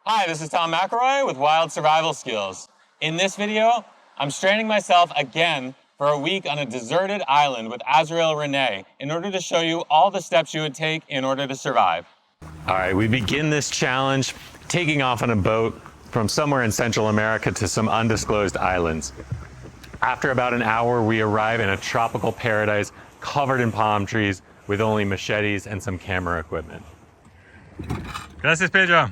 Hi, this is Tom McElroy with Wild Survival Skills. In this video, I'm stranding myself again for a week on a deserted island with Azrael Renee in order to show you all the steps you would take in order to survive. All right, we begin this challenge taking off on a boat from somewhere in Central America to some undisclosed islands. After about an hour, we arrive in a tropical paradise covered in palm trees with only machetes and some camera equipment. Gracias, Pedro.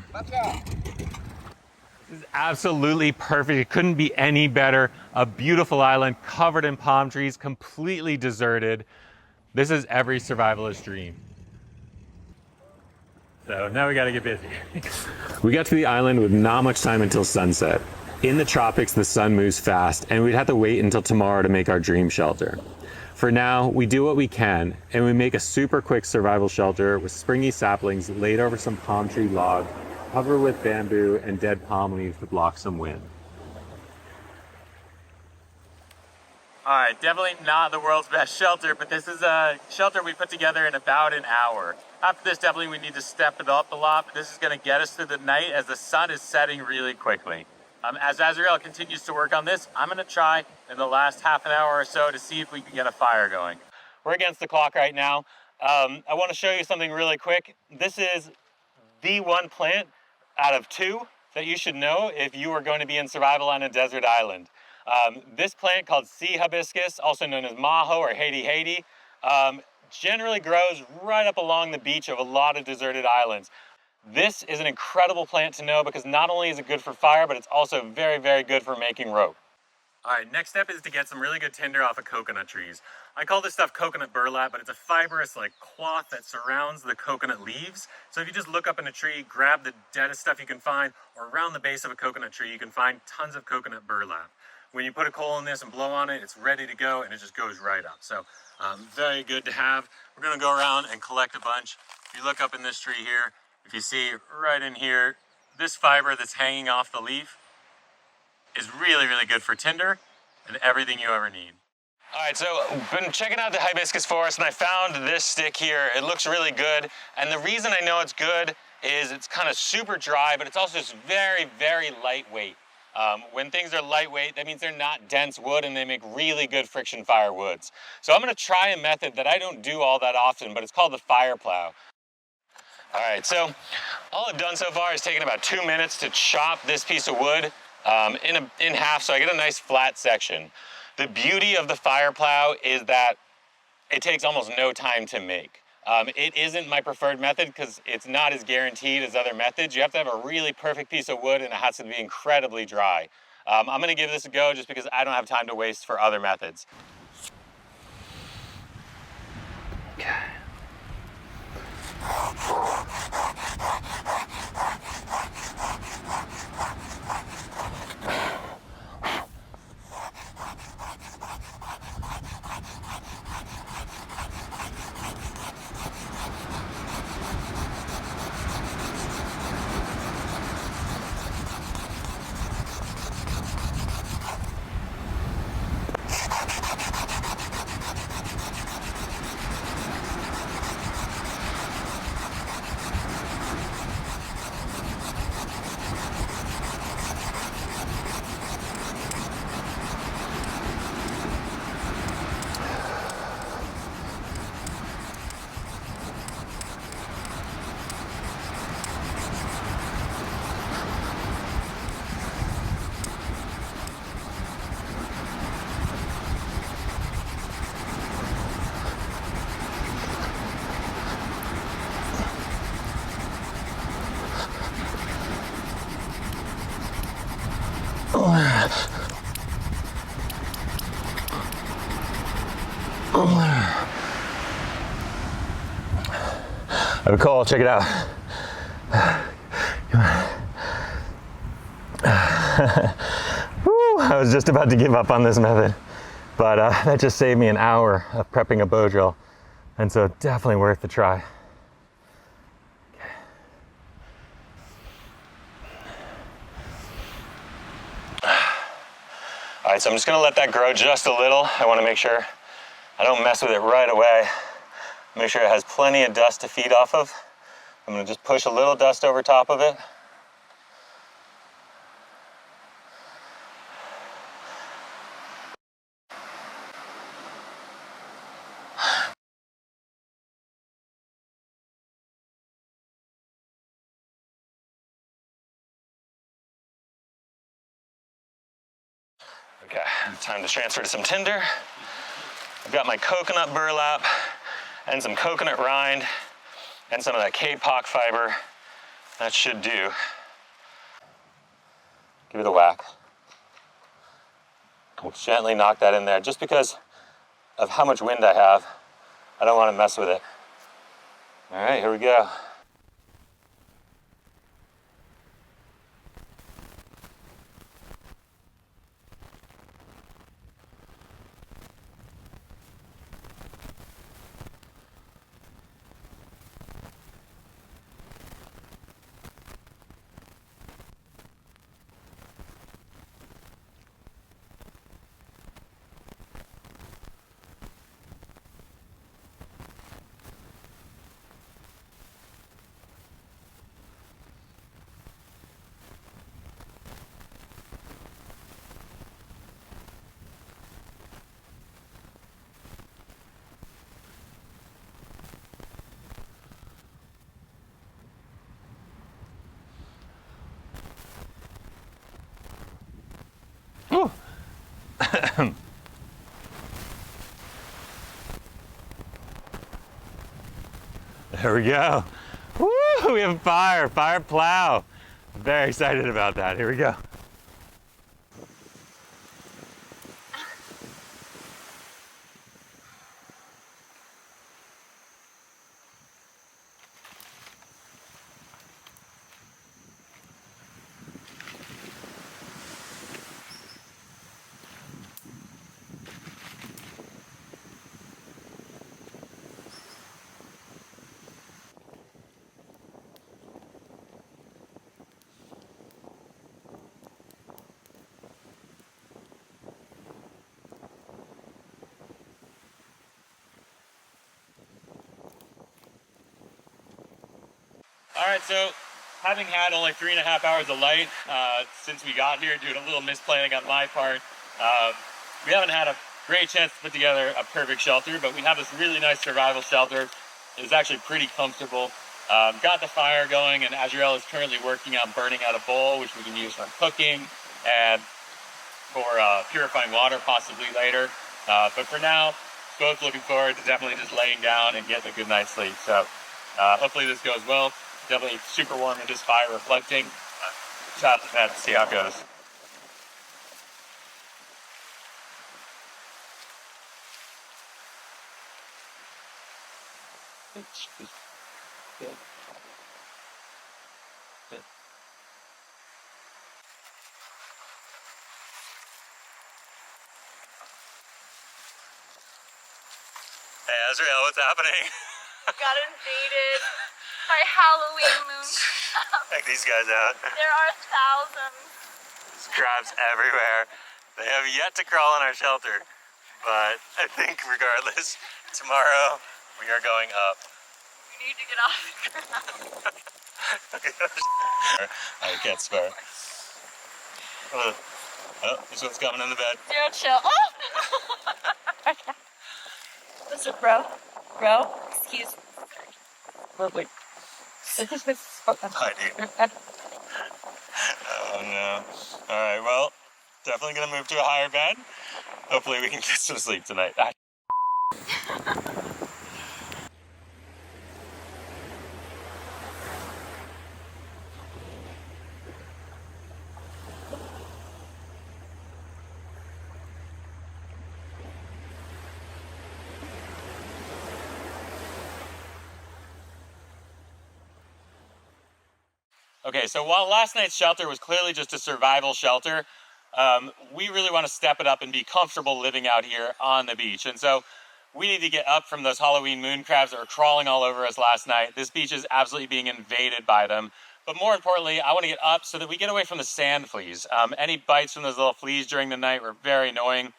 This is absolutely perfect. It couldn't be any better. A beautiful island covered in palm trees, completely deserted. This is every survivalist's dream. So now we gotta get busy. We got to the island with not much time until sunset. In the tropics, the sun moves fast, and we'd have to wait until tomorrow to make our dream shelter. For now, we do what we can, and we make a super quick survival shelter with springy saplings laid over some palm tree logs, covered with bamboo and dead palm leaves to block some wind. All right, definitely not the world's best shelter, but this is a shelter we put together in about an hour. After this, definitely we need to step it up a lot, but this is gonna get us through the night as the sun is setting really quickly. As Azrael continues to work on this, I'm gonna try in the last half an hour or so to see if we can get a fire going. We're against the clock right now. I wanna show you something really quick. This is the one plant out of two that you should know if you are going to be in survival on a desert island. This plant called sea hibiscus, also known as maho or Haiti Haiti, generally grows right up along the beach of a lot of deserted islands. This is an incredible plant to know because not only is it good for fire, but it's also very, very good for making rope. All right, next step is to get some really good tinder off of coconut trees. I call this stuff coconut burlap, but it's a fibrous like cloth that surrounds the coconut leaves. So if you just look up in a tree, grab the deadest stuff you can find, or around the base of a coconut tree, you can find tons of coconut burlap. When you put a coal in this and blow on it, it's ready to go and it just goes right up. So very good to have. We're gonna go around and collect a bunch. If you look up in this tree here, if you see right in here, this fiber that's hanging off the leaf is really, really good for tinder and everything you ever need. All right, so I've been checking out the hibiscus forest and I found this stick here. It looks really good. And the reason I know it's good is it's kind of super dry, but it's also just very, very lightweight. When things are lightweight, that means they're not dense wood and they make really good friction fire woods. So I'm gonna try a method that I don't do all that often, but it's called the fire plow. All right, so all I've done so far is taken about 2 minutes to chop this piece of wood in half so I get a nice flat section. The beauty of the fire plow is that it takes almost no time to make. It isn't my preferred method because it's not as guaranteed as other methods. You have to have a really perfect piece of wood and it has to be incredibly dry. I'm gonna give this a go just because I don't have time to waste for other methods. Okay. I have a call, check it out. Woo, I was just about to give up on this method, but that just saved me an hour of prepping a bow drill, and so definitely worth the try. All right, so I'm just gonna let that grow just a little. I wanna make sure I don't mess with it right away. Make sure it has plenty of dust to feed off of. I'm gonna just push a little dust over top of it. Okay, time to transfer to some tinder. I've got my coconut burlap and some coconut rind and some of that kapok fiber. That should do. Give it a whack. We'll gently knock that in there. Just because of how much wind I have, I don't want to mess with it. All right, here we go. There we go. Woo, we have fire plow. Very excited about that. Here we go. All right, so having had only 3.5 hours of light since we got here, due to a little misplanning on my part, we haven't had a great chance to put together a perfect shelter, but we have this really nice survival shelter. It's actually pretty comfortable. Got the fire going, and Azrael is currently working on burning out a bowl, which we can use for cooking and for purifying water possibly later. But for now, both looking forward to definitely just laying down and getting a good night's sleep. So hopefully this goes well. Definitely super warm with this fire reflecting. Let's see how it goes. Hey Azrael, what's happening? Got invaded by Halloween moon crabs. Check these guys out. There are thousands. There's crabs everywhere. They have yet to crawl in our shelter, but I think regardless, tomorrow we are going up. We need to get off the ground. I can't swear. Oh, this one's coming in the bed. Zero chill. Oh! What's up, bro? Bro? Excuse me. Wait. Hi, dude. Oh, no. All right, well, definitely going to move to a higher bed. Hopefully we can get some sleep tonight. Okay, so while last night's shelter was clearly just a survival shelter, we really want to step it up and be comfortable living out here on the beach. And so we need to get up from those Halloween moon crabs that were crawling all over us last night. This beach is absolutely being invaded by them. But more importantly, I want to get up so that we get away from the sand fleas. Any bites from those little fleas during the night were very annoying.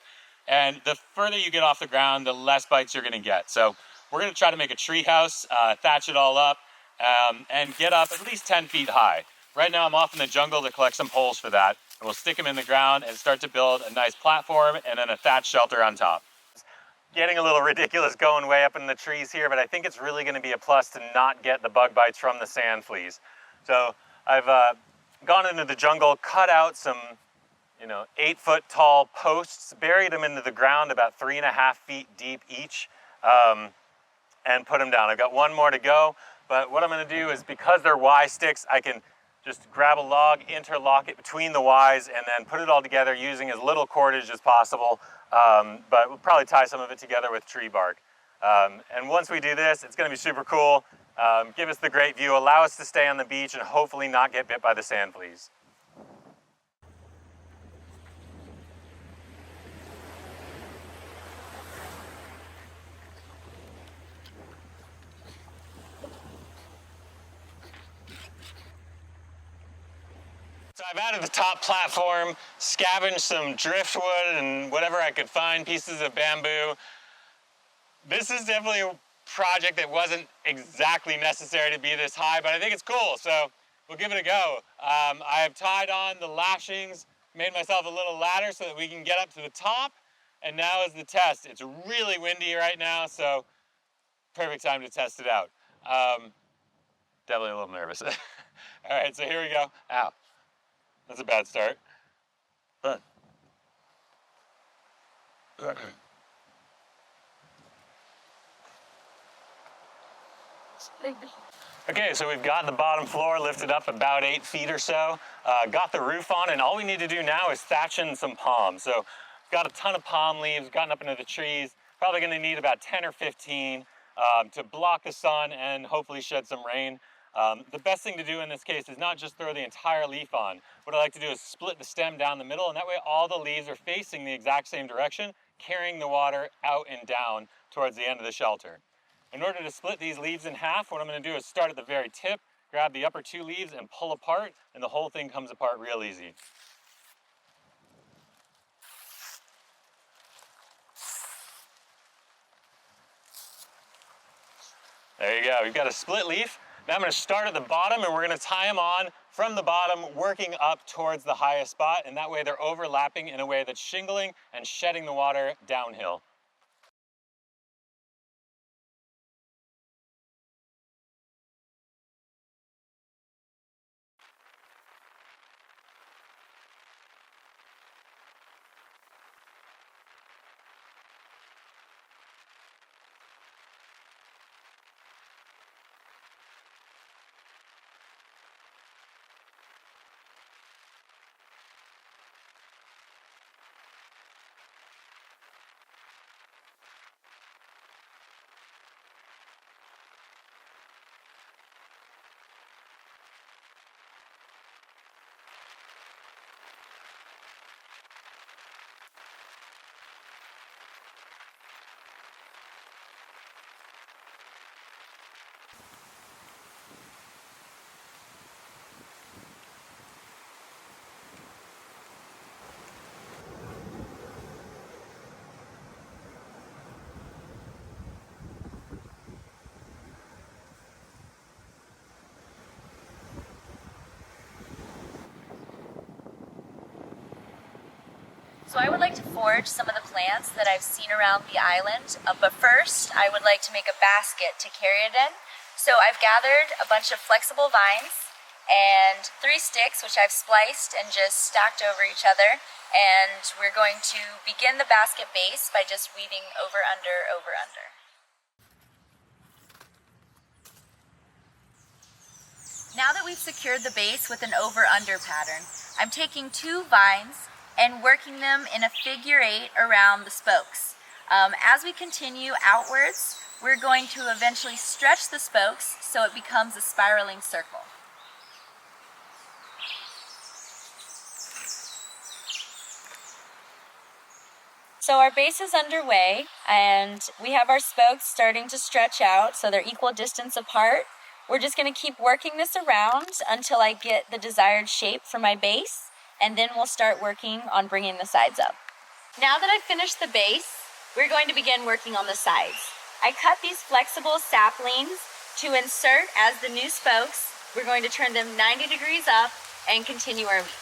And the further you get off the ground, the less bites you're going to get. So we're going to try to make a tree house, thatch it all up, and get up at least 10 feet high. Right now I'm off in the jungle to collect some poles for that, and we'll stick them in the ground and start to build a nice platform and then a thatched shelter on top. Getting a little ridiculous going way up in the trees here, but I think it's really going to be a plus to not get the bug bites from the sand fleas. So I've gone into the jungle, cut out some 8-foot tall posts, buried them into the ground about 3.5 feet deep each, and put them down. I've got one more to go, but what I'm going to do is, because they're Y sticks, I can just grab a log, interlock it between the Ys, and then put it all together using as little cordage as possible, but we'll probably tie some of it together with tree bark. And once we do this, it's going to be super cool, give us the great view, allow us to stay on the beach, and hopefully not get bit by the sand fleas. So I've added the top platform, scavenged some driftwood and whatever I could find, pieces of bamboo. This is definitely a project that wasn't exactly necessary to be this high, but I think it's cool, so we'll give it a go. I've tied on the lashings, made myself a little ladder so that we can get up to the top, and now is the test. It's really windy right now, so perfect time to test it out. Definitely a little nervous. All right, so here we go. Ow. That's a bad start. But okay, so we've got the bottom floor lifted up about 8 feet or so. Got the roof on, and all we need to do now is thatch in some palms. So got a ton of palm leaves, gotten up into the trees. Probably going to need about 10 or 15 to block the sun and hopefully shed some rain. The best thing to do in this case is not just throw the entire leaf on. What I like to do is split the stem down the middle, and that way all the leaves are facing the exact same direction, carrying the water out and down towards the end of the shelter. In order to split these leaves in half, what I'm going to do is start at the very tip, grab the upper 2 leaves and pull apart, and the whole thing comes apart real easy. There you go, we've got a split leaf. Now I'm going to start at the bottom, and we're going to tie them on from the bottom, working up towards the highest spot, and that way they're overlapping in a way that's shingling and shedding the water downhill. So I would like to forage some of the plants that I've seen around the island, but first I would like to make a basket to carry it in. So I've gathered a bunch of flexible vines and 3 sticks, which I've spliced and just stacked over each other. And we're going to begin the basket base by just weaving over, under, over, under. Now that we've secured the base with an over-under pattern, I'm taking 2 vines and working them in a figure 8 around the spokes. As we continue outwards, we're going to eventually stretch the spokes so it becomes a spiraling circle. So our base is underway, and we have our spokes starting to stretch out so they're equal distance apart. We're just going to keep working this around until I get the desired shape for my base, and then we'll start working on bringing the sides up. Now that I've finished the base, we're going to begin working on the sides. I cut these flexible saplings to insert as the new spokes. We're going to turn them 90 degrees up and continue our weave.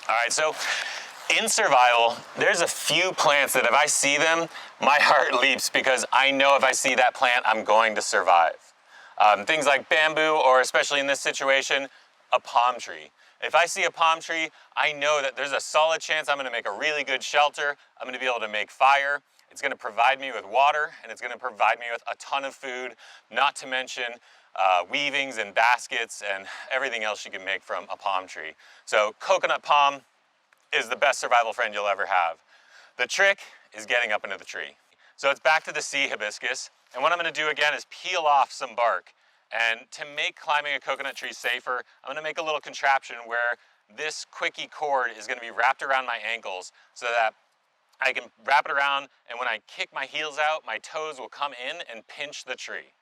All right, so In survival, there's a few plants that if I see them, my heart leaps because I know if I see that plant, I'm going to survive. Things like bamboo, or especially in this situation, a palm tree. If I see a palm tree, I know that there's a solid chance I'm gonna make a really good shelter. I'm gonna be able to make fire. It's gonna provide me with water, and it's gonna provide me with a ton of food, not to mention weavings and baskets and everything else you can make from a palm tree. So coconut palm is the best survival friend you'll ever have. The trick is getting up into the tree. So it's back to the sea hibiscus, and what I'm gonna do again is peel off some bark. And to make climbing a coconut tree safer, I'm gonna make a little contraption where this quickie cord is gonna be wrapped around my ankles so that I can wrap it around, and when I kick my heels out, my toes will come in and pinch the tree.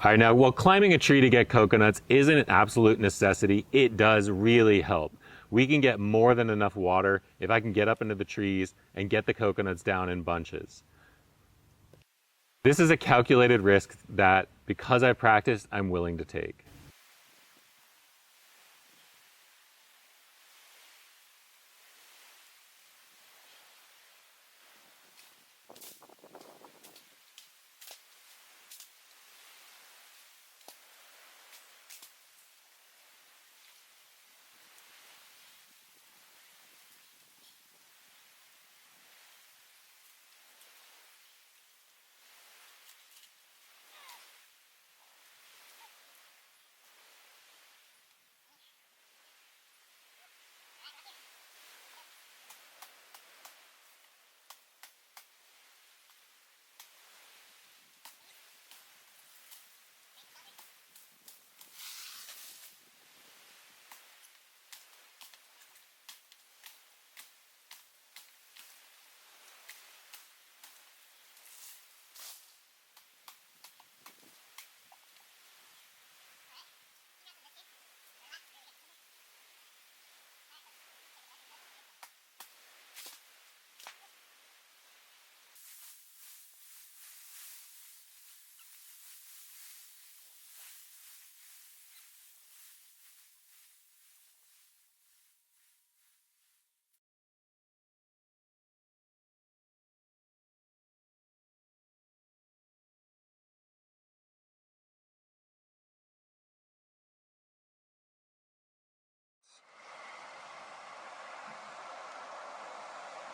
All right, now, while climbing a tree to get coconuts isn't an absolute necessity, it does really help. We can get more than enough water if I can get up into the trees and get the coconuts down in bunches. This is a calculated risk that, because I've practiced, I'm willing to take.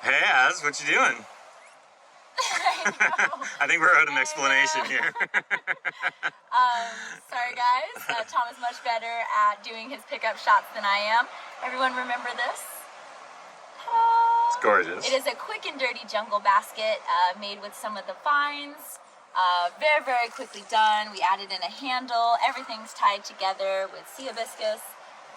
Hey, Az, what you doing? I think we're out an explanation here. Sorry guys, Tom is much better at doing his pickup shots than I am. Everyone remember this? Ta-da! It's gorgeous. It is a quick and dirty jungle basket made with some of the vines. Very, very quickly done. We added in a handle. Everything's tied together with sea hibiscus.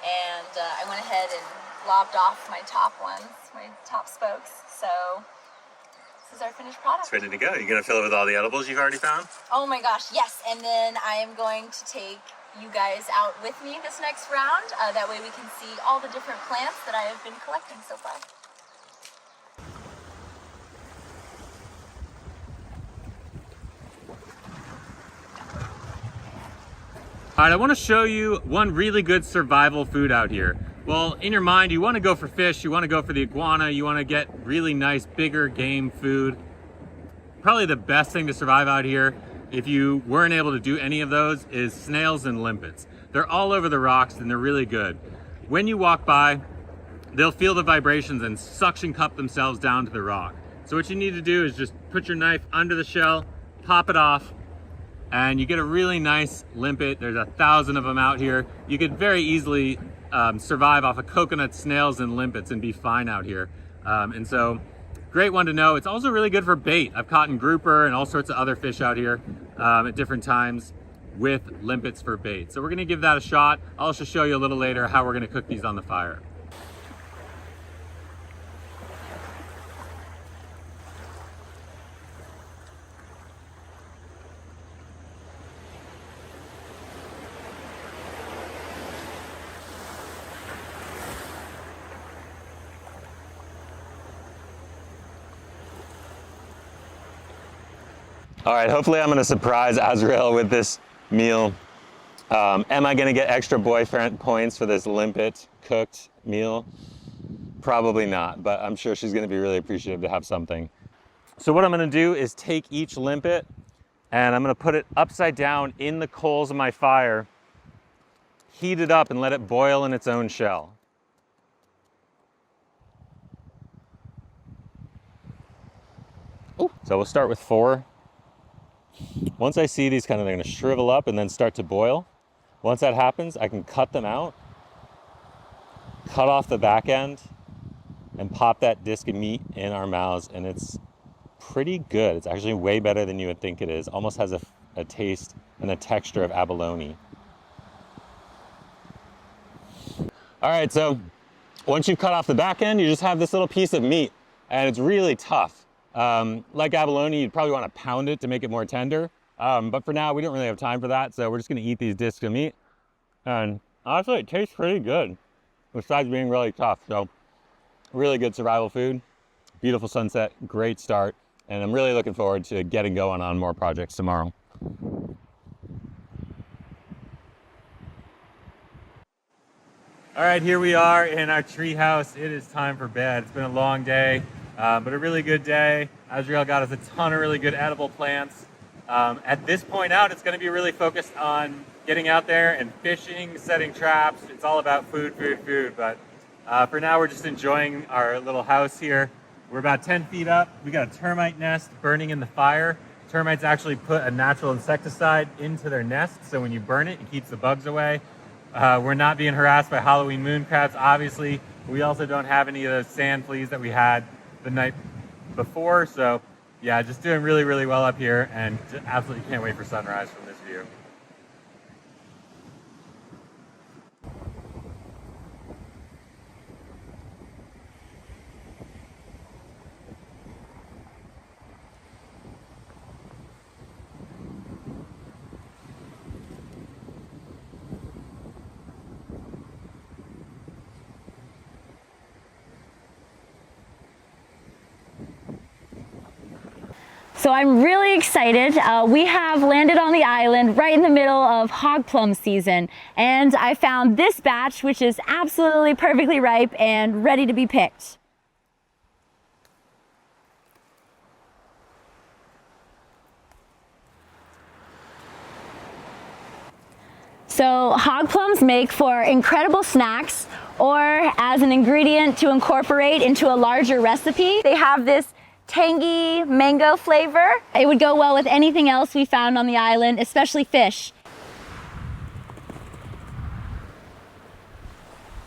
And I went ahead and lobbed off my top ones, my top spokes. So this is our finished product. It's ready to go. You gonna fill it with all the edibles you've already found? Oh my gosh, yes. And then I am going to take you guys out with me this next round. That way we can see all the different plants that I have been collecting so far. All right, I want to show you one really good survival food out here. Well, in your mind, you want to go for fish, you want to go for the iguana, you want to get really nice, bigger game food. Probably the best thing to survive out here, if you weren't able to do any of those, is snails and limpets. They're all over the rocks and they're really good. When you walk by, they'll feel the vibrations and suction cup themselves down to the rock. So what you need to do is just put your knife under the shell, pop it off, and you get a really nice limpet. There's 1,000 of them out here. You could very easily survive off of coconut, snails, and limpets and be fine out here. And so, great one to know. It's also really good for bait. I've caught in grouper and all sorts of other fish out here at different times with limpets for bait. So we're gonna give that a shot. I'll also show you a little later how we're gonna cook these on the fire. All right, hopefully I'm gonna surprise Azrael with this meal. Am I gonna get extra boyfriend points for this limpet cooked meal? Probably not, but I'm sure she's gonna be really appreciative to have something. So what I'm gonna do is take each limpet and I'm gonna put it upside down in the coals of my fire, heat it up and let it boil in its own shell. Ooh. So we'll start with 4. Once I see these they're gonna shrivel up and then start to boil, once that happens, I can cut them out, cut off the back end, and pop that disc of meat in our mouths, and it's pretty good. It's actually way better than you would think it is. Almost has a taste and a texture of abalone. All right, so once you've cut off the back end, you just have this little piece of meat, and it's really tough. Like abalone, you'd probably want to pound it to make it more tender. But for now, we don't really have time for that, so we're just gonna eat these discs of meat. And honestly, it tastes pretty good, besides being really tough. So, really good survival food. Beautiful sunset, great start. And I'm really looking forward to getting going on more projects tomorrow. All right, here we are in our treehouse. It is time for bed. It's been a long day, but a really good day. Azriel got us a ton of really good edible plants. At this point out, it's gonna be really focused on getting out there and fishing, setting traps. It's all about food, food, food. But for now, we're just enjoying our little house here. We're about 10 feet up. We got a termite nest burning in the fire. Termites actually put a natural insecticide into their nest, so when you burn it, it keeps the bugs away. We're not being harassed by Halloween moon crabs, obviously. We also don't have any of those sand fleas that we had the night before, so yeah, just doing really, really well up here, and absolutely can't wait for sunrise from this view. So I'm really excited. We have landed on the island right in the middle of hog plum season, and I found this batch, which is absolutely perfectly ripe and ready to be picked. So hog plums make for incredible snacks, or as an ingredient to incorporate into a larger recipe. They have this tangy mango flavor. It would go well with anything else we found on the island, especially fish.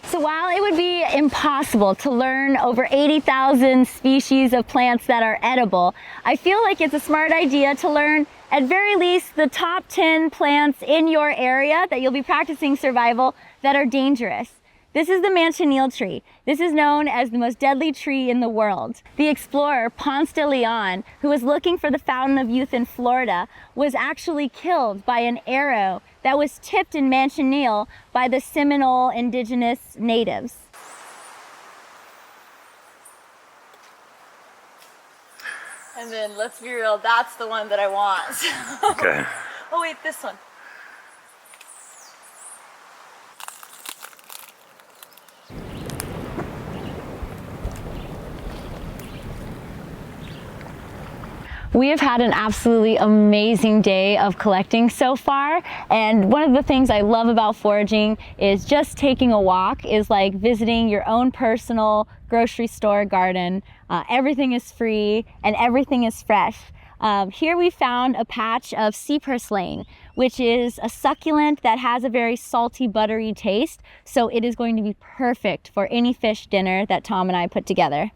So while it would be impossible to learn over 80,000 species of plants that are edible, I feel like it's a smart idea to learn at very least the top 10 plants in your area that you'll be practicing survival that are dangerous. This is the manchineel tree. This is known as the most deadly tree in the world. The explorer Ponce de Leon, who was looking for the Fountain of Youth in Florida, was actually killed by an arrow that was tipped in manchineel by the Seminole indigenous natives. And then, let's be real, that's the one that I want. Okay. Oh wait, this one. We have had an absolutely amazing day of collecting so far, and one of the things I love about foraging is just taking a walk is like visiting your own personal grocery store garden. Everything is free and everything is fresh. Here we found a patch of sea purslane, which is a succulent that has a very salty, buttery taste, so it is going to be perfect for any fish dinner that Tom and I put together.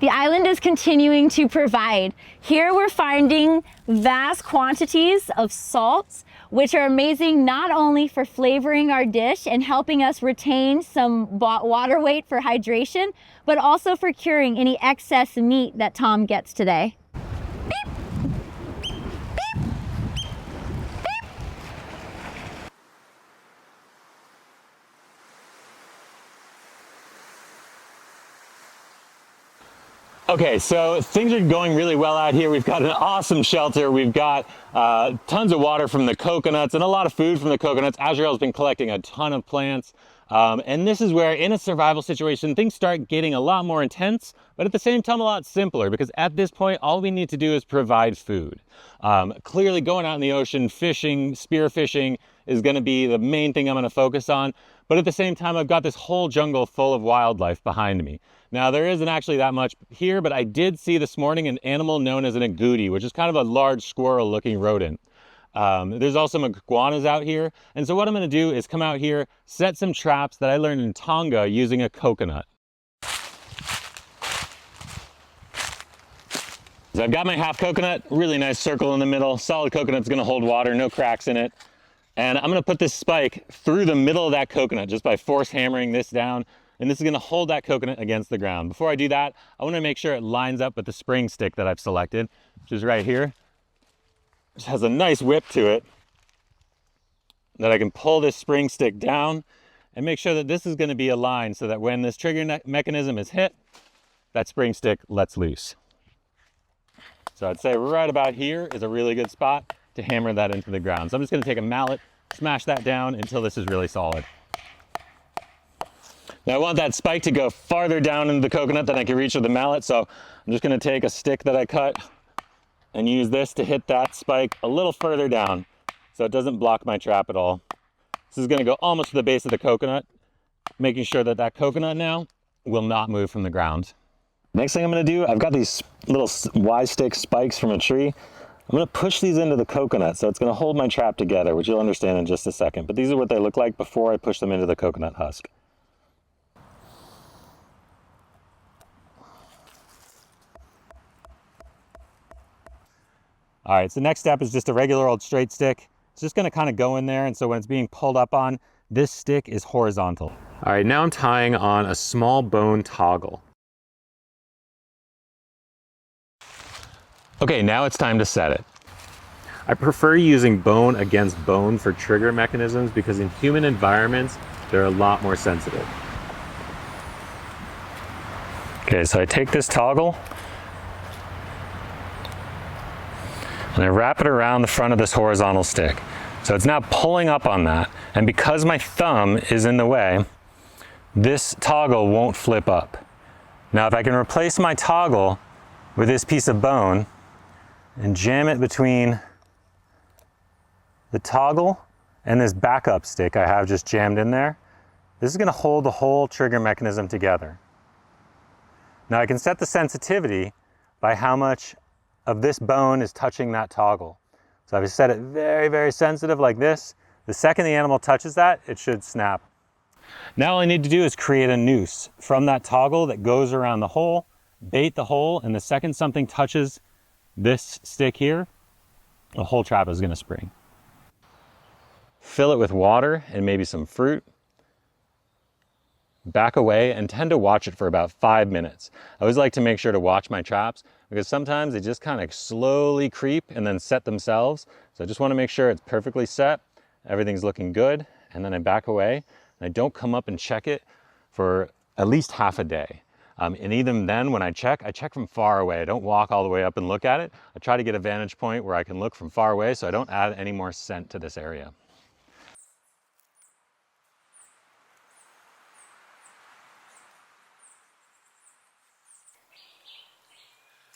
The island is continuing to provide. Here we're finding vast quantities of salts, which are amazing not only for flavoring our dish and helping us retain some water weight for hydration, but also for curing any excess meat that Tom gets today. Beep. Beep. Beep. Okay, so things are going really well out here. We've got an awesome shelter. We've got tons of water from the coconuts and a lot of food from the coconuts. Azrael's been collecting a ton of plants. And this is where, in a survival situation, things start getting a lot more intense, but at the same time a lot simpler, because at this point, all we need to do is provide food. Clearly going out in the ocean, fishing, spearfishing is gonna be the main thing I'm gonna focus on. But at the same time, I've got this whole jungle full of wildlife behind me. Now, there isn't actually that much here, but I did see this morning an animal known as an agouti, which is kind of a large squirrel-looking rodent. There's also some iguanas out here. And so what I'm gonna do is come out here, set some traps that I learned in Tonga using a coconut. So I've got my half coconut, really nice circle in the middle. Solid coconut's gonna hold water, no cracks in it. And I'm gonna put this spike through the middle of that coconut just by force hammering this down. And this is gonna hold that coconut against the ground. Before I do that, I wanna make sure it lines up with the spring stick that I've selected, which is right here. It has a nice whip to it that I can pull this spring stick down and make sure that this is gonna be aligned so that when this trigger mechanism is hit, that spring stick lets loose. So I'd say right about here is a really good spot to hammer that into the ground. So I'm just gonna take a mallet, smash that down until this is really solid. Now I want that spike to go farther down into the coconut than I can reach with the mallet, so I'm just gonna take a stick that I cut and use this to hit that spike a little further down so it doesn't block my trap at all. This is gonna go almost to the base of the coconut, making sure that that coconut now will not move from the ground. Next thing I'm gonna do, I've got these little Y-stick spikes from a tree. I'm gonna push these into the coconut so it's gonna hold my trap together, which you'll understand in just a second. But these are what they look like before I push them into the coconut husk. All right, so next step is just a regular old straight stick. It's just gonna kind of go in there, and so when it's being pulled up on, this stick is horizontal. All right, now I'm tying on a small bone toggle. Okay, now it's time to set it. I prefer using bone against bone for trigger mechanisms because in human environments, they're a lot more sensitive. Okay, so I take this toggle and I wrap it around the front of this horizontal stick. So it's now pulling up on that, and because my thumb is in the way, this toggle won't flip up. Now if I can replace my toggle with this piece of bone and jam it between the toggle and this backup stick I have just jammed in there, this is gonna hold the whole trigger mechanism together. Now I can set the sensitivity by how much of this bone is touching that toggle. So if I set it very, very sensitive like this, the second the animal touches that, it should snap. Now all I need to do is create a noose from that toggle that goes around the hole, bait the hole, and the second something touches this stick here, the whole trap is gonna spring. Fill it with water and maybe some fruit. Back away and tend to watch it for about 5 minutes. I always like to make sure to watch my traps because sometimes they just kind of slowly creep and then set themselves. So I just want to make sure it's perfectly set, everything's looking good, and then I back away and I don't come up and check it for at least half a day. And even then when I check from far away. I don't walk all the way up and look at it. I try to get a vantage point where I can look from far away so I don't add any more scent to this area.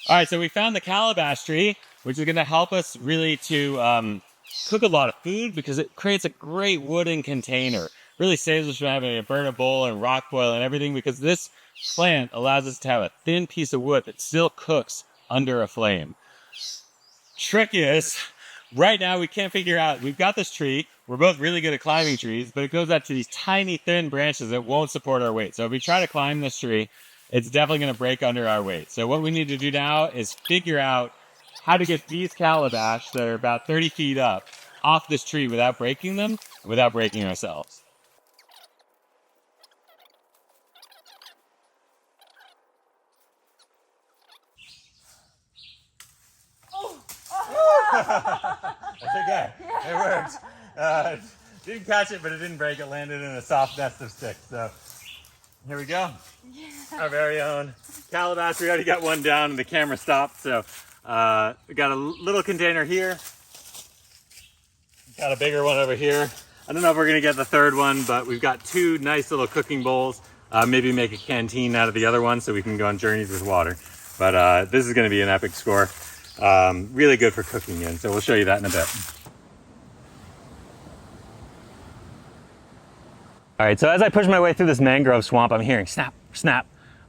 All right, so we found the calabash tree, which is gonna help us really to cook a lot of food because it creates a great wooden container. Really saves us from having to burn a bowl and rock boil and everything because this plant allows us to have a thin piece of wood that still cooks under a flame. Trick is, right now we can't figure out, we've got this tree, we're both really good at climbing trees, but it goes out to these tiny thin branches that won't support our weight. So if we try to climb this tree, it's definitely going to break under our weight. So what we need to do now is figure out how to get these calabash that are about 30 feet up off this tree without breaking them, without breaking ourselves. That's okay. It worked. Didn't catch it, but it didn't break. It landed in a soft nest of sticks. So here we go. Yeah. Our very own calabash. We already got one down and the camera stopped. So we got a little container here. Got a bigger one over here. I don't know if we're gonna get the third one, but we've got two nice little cooking bowls. Maybe make a canteen out of the other one so we can go on journeys with water. But this is gonna be an epic score. Really good for cooking in, so we'll show you that in a bit. All right, so as I push my way through this mangrove swamp, I'm hearing snap, snap.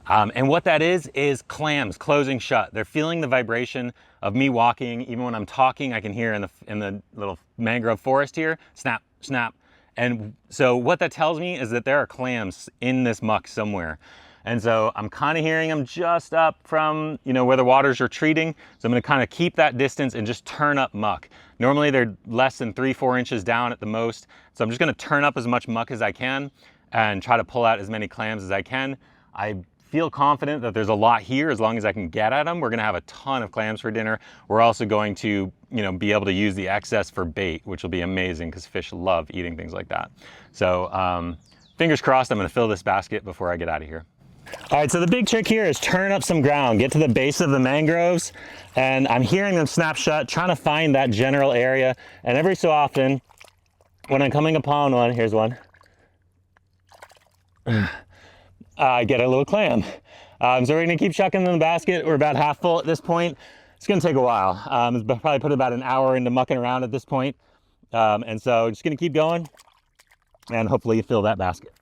And what that is clams closing shut. They're feeling the vibration of me walking. Even when I'm talking, I can hear in the little mangrove forest here, snap, snap. And so what that tells me is that there are clams in this muck somewhere. And so I'm kind of hearing them just up from, where the water's retreating. So I'm gonna kind of keep that distance and just turn up muck. Normally they're less than 3-4 inches down at the most. So I'm just gonna turn up as much muck as I can and try to pull out as many clams as I can. I feel confident that there's a lot here as long as I can get at them. We're gonna have a ton of clams for dinner. We're also going to, be able to use the excess for bait, which will be amazing because fish love eating things like that. So fingers crossed, I'm gonna fill this basket before I get out of here. All right, so the big trick here is turn up some ground, get to the base of the mangroves, and I'm hearing them snap shut, trying to find that general area. And every so often, when I'm coming upon one, here's one, I get a little clam. So we're gonna keep chucking in the basket. We're about half full at this point. It's gonna take a while. It's probably put about an hour into mucking around at this point. And so just gonna keep going and hopefully fill that basket.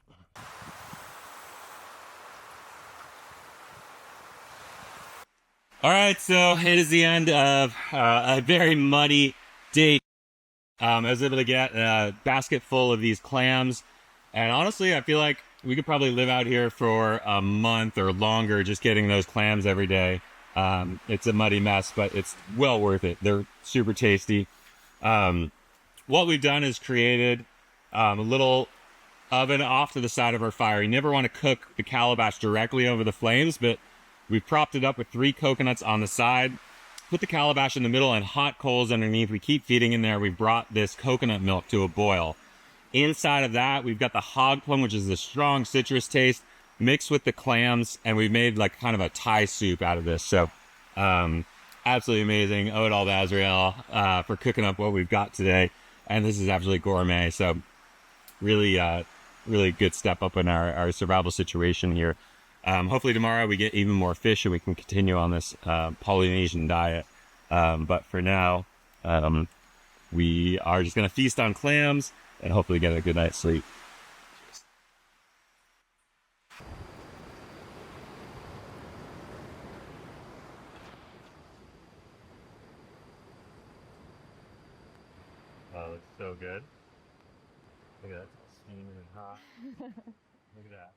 All right, so it is the end of a very muddy day. I was able to get a basket full of these clams, and honestly, I feel like we could probably live out here for a month or longer just getting those clams every day. It's a muddy mess, but it's well worth it. They're super tasty. What we've done is created a little oven off to the side of our fire. You never want to cook the calabash directly over the flames, but we've propped it up with 3 coconuts on the side, put the calabash in the middle and hot coals underneath. We keep feeding in there. We've brought this coconut milk to a boil. Inside of that, we've got the hog plum, which is the strong citrus taste, mixed with the clams, and we've made like kind of a Thai soup out of this. So absolutely amazing. Owe it all to Azrael for cooking up what we've got today. And this is absolutely gourmet. So really, really good step up in our survival situation here. Hopefully tomorrow we get even more fish and we can continue on this Polynesian diet. But for now, we are just going to feast on clams and hopefully get a good night's sleep. Oh, it looks so good. Look at that, it's all steaming and hot. Look at that.